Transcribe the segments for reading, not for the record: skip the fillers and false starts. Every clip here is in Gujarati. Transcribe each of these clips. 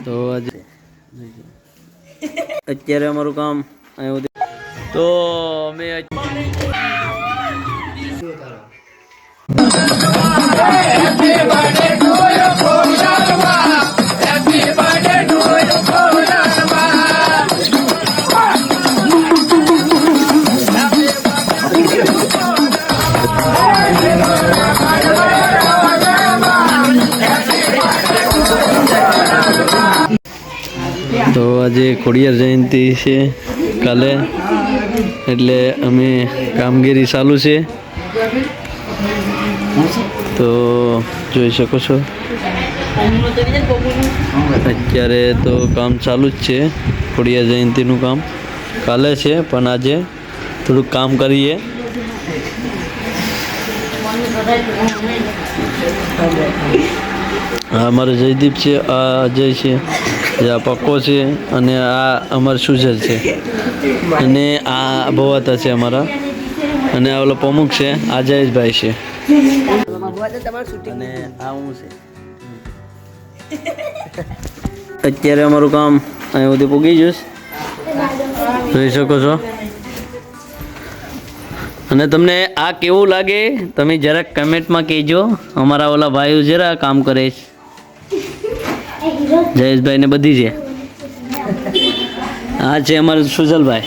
તો અત્યારે અમારું કામ આવ્યું તો અમે તો આજે ખોડિયાર જયંતિ છે કાલે એટલે અમે કામગીરી ચાલુ છે તો જોઈ શકો છો અત્યારે તો કામ ચાલુ જ છે ખોડિયાર જયંતિનું કામ કાલે છે પણ આજે થોડુંક કામ કરીએ આ અમારો જયદીપ છે આ અજય છે આ પક્કો છે અને આ અમાર સુજલ છે અને આ ભવાતા છે અમારા અને આ ઓલો પ્રમુખ છે આ જયેશભાઈ છે અને આ હું છે અત્યારે અમારું કામ અહીં સુધી પૂગી જઈશ જોઈ શકો છો અને તમને આ કેવું લાગે તમે જરાક કમેન્ટમાં કહેજો અમારા ઓલા ભાઈઓ જરા કામ કરે છે જયેશભાઈ ને બધી છે આ છે અમારું સુજલભાઈ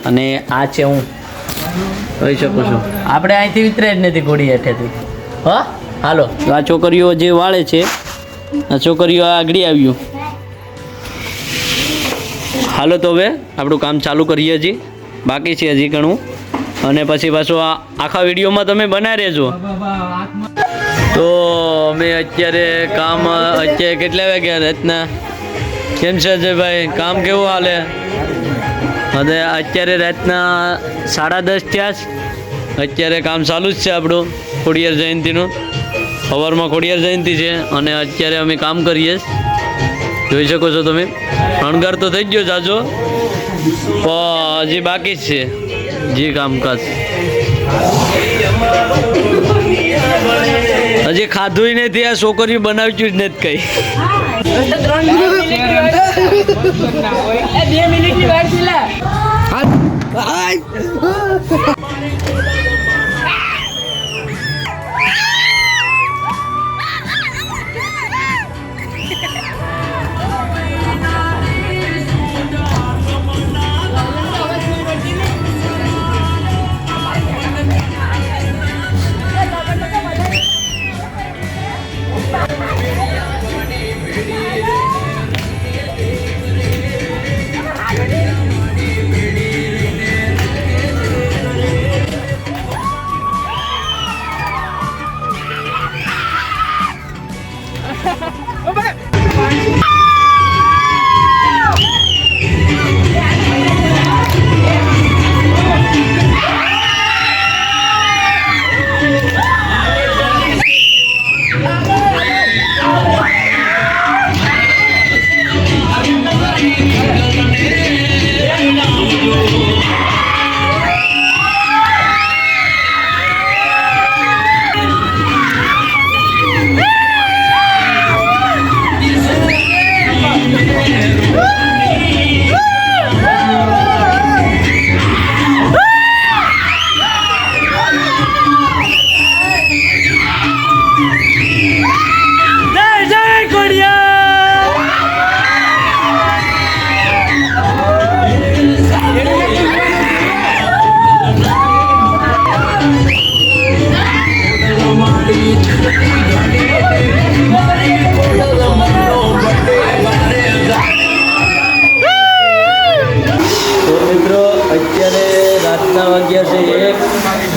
અને આ છે હું કહી શકું છું આપણે અહીંથી વિતરે જ નથી ઘોડી હેઠેથી હા હાલો આ છોકરીઓ જે વાળે છે આ છોકરીઓ આગળ આવ્યું હાલો તો હવે આપણું કામ ચાલુ કરીએ છીએ બાકી છે હજી ઘણું અને પછી પાછું આ આખા વિડીયોમાં તમે બનાવી રહેજો તો અમે અત્યારે કામ અત્યારે કેટલા વાગ્યા રાતના કેમ છે અજયભાઈ કામ કેવું હાલે હવે અત્યારે રાતના 10:30 થયા છે અત્યારે કામ ચાલુ જ છે આપણું ખોડિયાર જયંતિનું સવારમાં ખોડિયાર જયંતિ છે અને અત્યારે અમે કામ કરીએ જોઈ શકો છો તમે શણગાર તો થઈ ગયો જાજો પણ હજી બાકી જ છે જે કામકાજ હજી ખાધું નથી આ છોકરીઓ બનાવ્યું જ નથી કઈ 2 મિનિટની વાર છે લા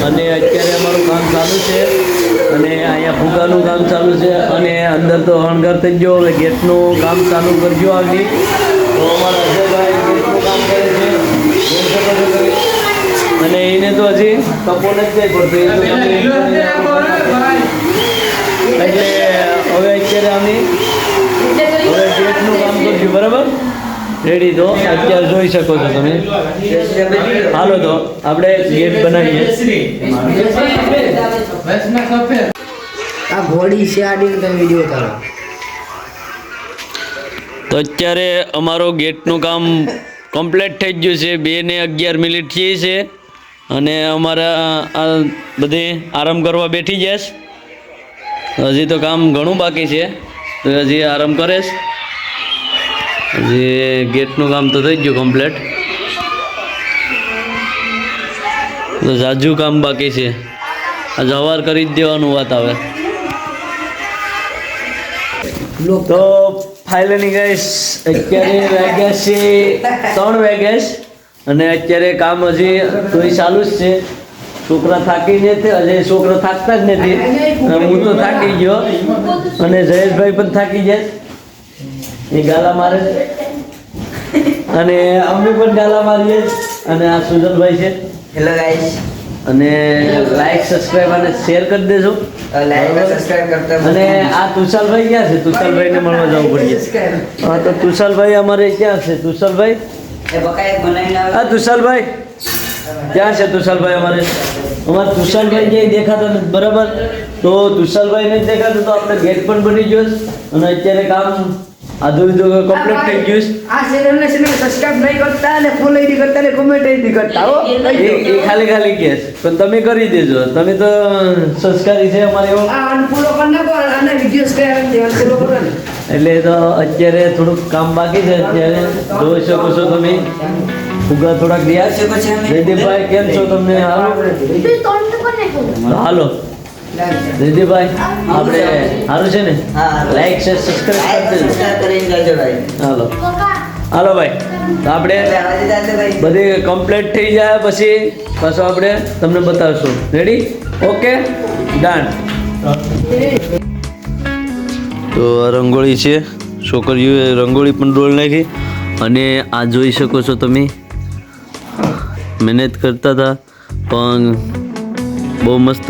અને અત્યારે અમારું કામ ચાલુ છે અને અહીંયા ફુગાનું કામ ચાલુ છે અને અંદર તો શણગાર થઈ ગયો હવે ગેટનું કામ ચાલુ કરજો આગળ તો અમારા અજયભાઈ ગેટનું કામ કરે છે અને એને તો હજી કપો નથી પડતો એટલે હવે અત્યારે અમે હવે ગેટનું કામ કરશું બરાબર રેડી તો અત્યારે જોઈ શકો છો તમે હાલો તો આપણે ગેટ બનાવીએ આ ઘોડી છે આડી તમે વિડિયો કરો તો અત્યારે અમારો ગેટનું કામ કમ્પ્લીટ થઈ ગયું છે. 2:11 થઈ છે અને અમારા આ બધે આરામ કરવા બેઠી જઈશ. હજી તો કામ ઘણું બાકી છે, તો હજી આરામ કરીશ. હજી ગેટનું કામ તો થઈ ગયું કમ્પ્લીટ, તો જાજુ કામ બાકી છે. આ જવાર કરી જ દેવાનું વાત આવે. તો ફાઇનલી ગાઈસ અત્યારે વાગ્યા છે 3 વાગ્યા અને અત્યારે કામ હજી થોડી ચાલુ જ છે. છોકરા થાકી જશે, હજી છોકરા થાકતા જ નથી. હું તો થાકી ગયો અને જયેશભાઈ પણ થાકી જાય. એ ગાલા મારે અને અમે પણ ગાલા મારીએ. અને આ સુજલભાઈ છે. હેલો ગાઈસ, અને લાઈક સબસ્ક્રાઇબ અને શેર કરી દેજો. લાઈક સબસ્ક્રાઇબ કરતા અને આ તુષાલભાઈ ક્યાં છે? તુષાલભાઈને મળવા જવું પડશે. હા, તો તુષાલભાઈ અમારે ક્યાં છે? તુષાલભાઈ, એ બકાય બનાવીને આવે. હા તુષાલભાઈ ક્યાં છે? તુષાલભાઈ અમારે તુષાલભાઈ ક્યાંય દેખાતા નથી, બરાબર. તો તુષાલભાઈ નથી દેખાતા તો આપણે ગેટ પણ બની ગયો અને અત્યારે કામ આધું કમ્પ્લીટ થઈ ગયું. આ ચેનલને સબસ્ક્રાઇબ નહીં કરતા અને ફોલો નહીં કરતા અને કમેન્ટ નહીં કરતા હો. એ ખાલી કહે પણ તમે કરી દેજો. તમે તો સંસ્કારી છે અમારે એવો. આ અનફોલો કરી નાખો અને વિડિયોઝ કઈ અનફોલો કરો ને. એટલે તો અત્યારે થોડુંક કામ બાકી છે. અત્યારે જોઈ શકો છો તમે ફુગા થોડાક રહ્યા છે. જયદીપભાઈ કેમ છો? તમને હાલો જયદીપભાઈ, આપણે સારું છે ને? લાઈક શેર સબસ્ક્રાઇબ કરી દેજો. હાલો હાલો ભાઈ, તો આપણે બધી કમ્પ્લીટ થઈ જાય પછી પાછું આપણે તમને બતાવશું. રેડી? Okay, done. તો આ રંગોળી છે. છોકરીઓએ રંગોળી પણ ડોળ નાખી અને આ જોઈ શકો છો તમે. મહેનત કરતા હતા પણ બહુ મસ્ત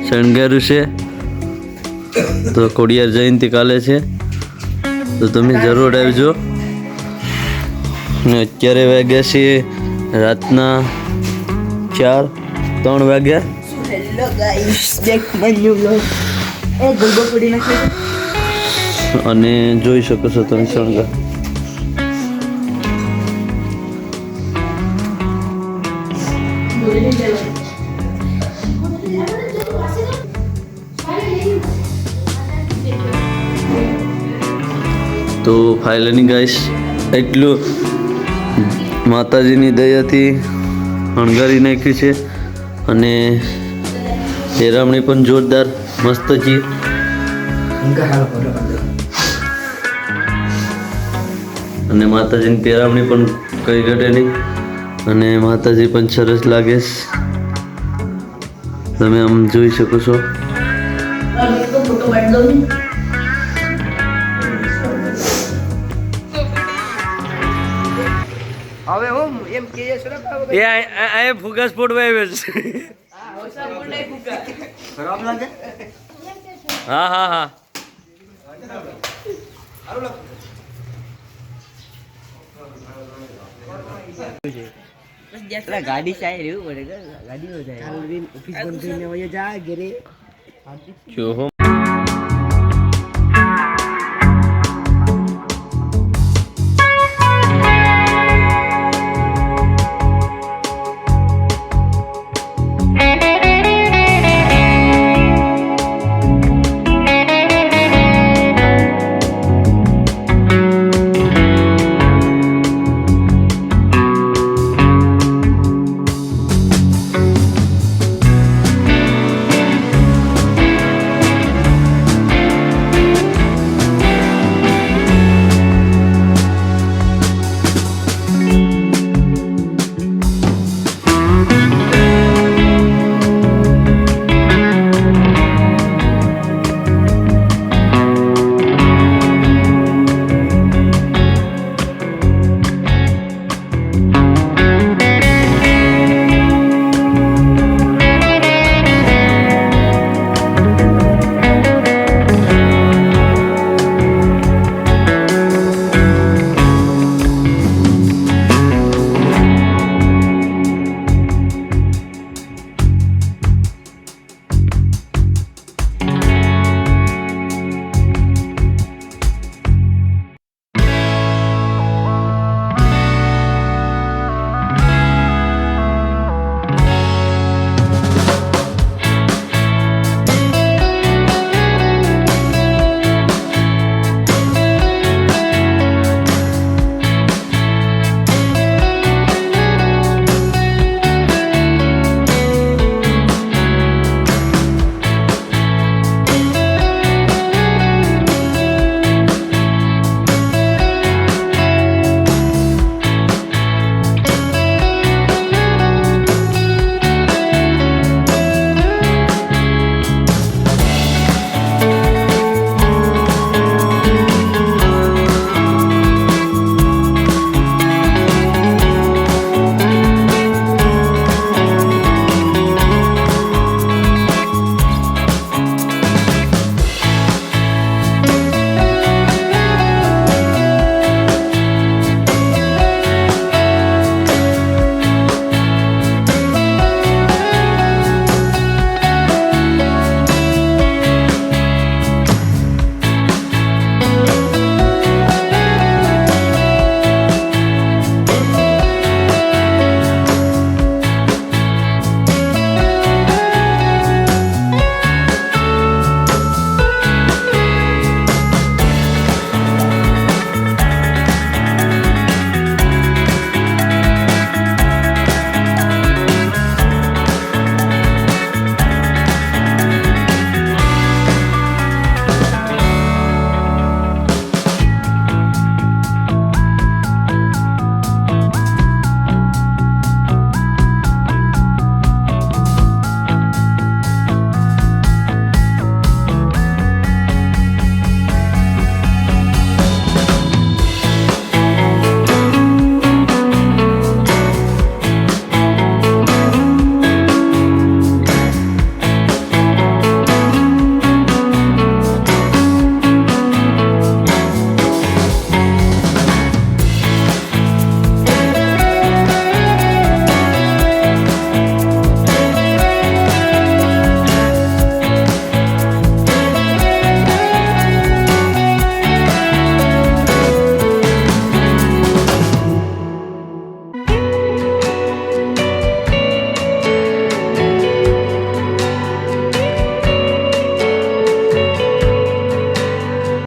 શણગાર્યું છે. તો ખોડિયાર જયંતિ કાલે છે, તો તમે જરૂર આવજો. ને અત્યારે વાગ્યા છે રાતના 3 વાગ્યા. હેલો ગાઈસ, દેખ મન્યુ બ્લોગ એ ગોગો પડી નાખે. અને જોઈ શકો છો તમે શણગાર. તો ફાઇનલી ગાઈસ એટલું માતાજીની દયાથી શણગારી નાખ્યું છે અને પેરામણી પણ જોરદાર મસ્ત છે. અને માતાજીની પેરામણી પણ કઈ ઘટે નહીં અને માતાજી પણ સરસ લાગે છે. તમે આમ જોઈ શકો છો. હવે હું એમ કે છે એ આ ફુગા સ્પોટ વાવ્યો છે. ખરાબ લાગે. હા હા હા. ગાડી ચાહી રહ્યું પડે ગાડી હો જાય. ઓફિસ બંધ થઈને જા ઘરે.